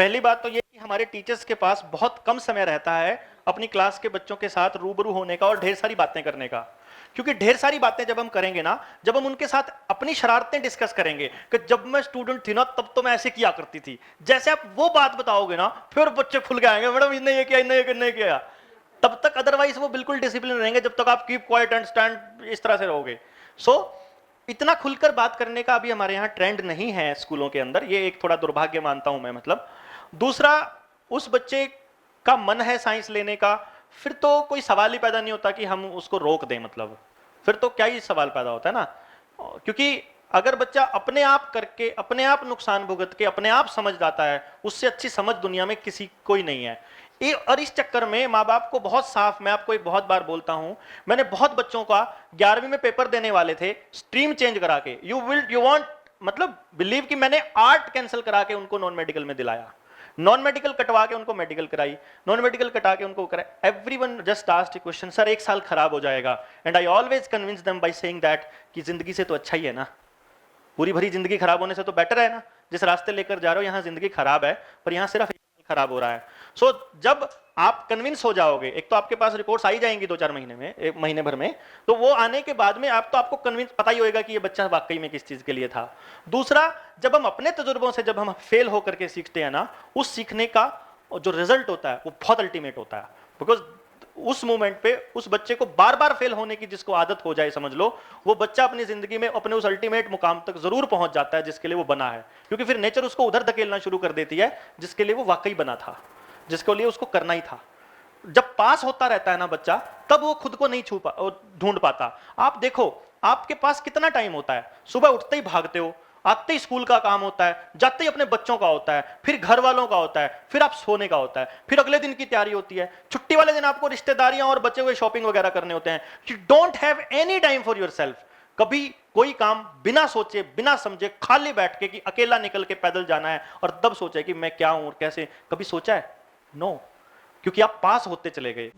पहली बात तो ये कि हमारे टीचर्स के पास बहुत कम समय रहता है अपनी क्लास के बच्चों के साथ रूबरू होने का और ढेर सारी बातें करने का। क्योंकि ढेर सारी बातें जब हम करेंगे ना, जब हम उनके साथ अपनी शरारतें डिस्कस करेंगे कि जब मैं स्टूडेंट थी ना तब तो मैं ऐसे किया करती थी, जैसे आप वो बात बताओगे ना फिर बच्चे खुल के आएंगे, मैडम इसने ये किया, इन्हें ये नहीं किया। तब तक अदरवाइज वो बिल्कुल डिसिप्लिन रहेंगे जब तक आप कीप क्वाइट एंड स्टैंड इस तरह से रहोगे। सो इतना खुलकर बात करने का अभी हमारे यहाँ ट्रेंड नहीं है स्कूलों के अंदर, ये एक थोड़ा दुर्भाग्य मानता हूं मैं। मतलब दूसरा, उस बच्चे का मन है साइंस लेने का, फिर तो कोई सवाल ही पैदा नहीं होता कि हम उसको रोक दें। मतलब फिर तो क्या ही सवाल पैदा होता है ना, क्योंकि अगर बच्चा अपने आप करके अपने आप नुकसान भुगत के अपने आप समझ जाता है, उससे अच्छी समझ दुनिया में किसी कोई नहीं है। और इस चक्कर में माँ बाप को बहुत साफ, मैं आपको एक बहुत बार बोलता हूं, मैंने बहुत बच्चों का 11वीं में पेपर देने वाले थे स्ट्रीम चेंज करा के, यू वांट मतलब बिलीव कि मैंने आर्ट कैंसिल करा के उनको नॉन मेडिकल में दिलाया, नॉन मेडिकल कटवा के उनको मेडिकल कराई, नॉन मेडिकल कटा के उनको कराई। Everyone just asked a question, sir एक साल खराब हो जाएगा, and I always convince them by saying that कि जिंदगी से तो अच्छा ही है ना, पूरी भरी जिंदगी खराब होने से तो बेटर है ना, जिस रास्ते लेकर जा रहे हो यहां जिंदगी खराब है पर यहां सिर्फ खराब हो रहा है। सो जब आप कन्विंस हो जाओगे, एक तो आपके पास रिपोर्ट्स आई जाएंगी 2-4 महीने में, एक महीने भर में, तो वो आने के बाद में आपको कन्विंस पता ही होएगा कि ये बच्चा वाकई में किस चीज के लिए था। दूसरा, जब हम अपने तजुर्बों से जब हम फेल होकर के सीखते हैं ना, उस सीखने का जो रिजल्ट होता है वो बहुत अल्टीमेट होता है। बिकॉज उस मोमेंट पे उस बच्चे को बार बार फेल होने की जिसको आदत हो जाए, समझ लो वो बच्चा अपनी जिंदगी में अपने उस अल्टीमेट मुकाम तक जरूर पहुंच जाता है जिसके लिए वो बना है, क्योंकि फिर नेचर उसको उधर धकेलना शुरू कर देती है जिसके लिए वो वाकई बना था, जिसके लिए उसको करना ही था। जब पास होता रहता है ना बच्चा, तब वो खुद को नहीं ढूंढ पाता। आप देखो आपके पास कितना टाइम होता है, सुबह उठते ही भागते हो, आते ही स्कूल का काम होता है, जाते ही अपने बच्चों का होता है, फिर घर वालों का होता है, फिर आप सोने का होता है, फिर अगले दिन की तैयारी होती है, छुट्टी वाले दिन आपको रिश्तेदारियां और बचे हुए शॉपिंग वगैरह करने होते हैं। You don't have any time for yourself. कभी कोई काम बिना सोचे बिना समझे खाली बैठ के कि अकेला निकल के पैदल जाना है और तब सोचे कि मैं क्या हूं और कैसे, कभी सोचा है? नो, क्योंकि आप पास होते चले गए।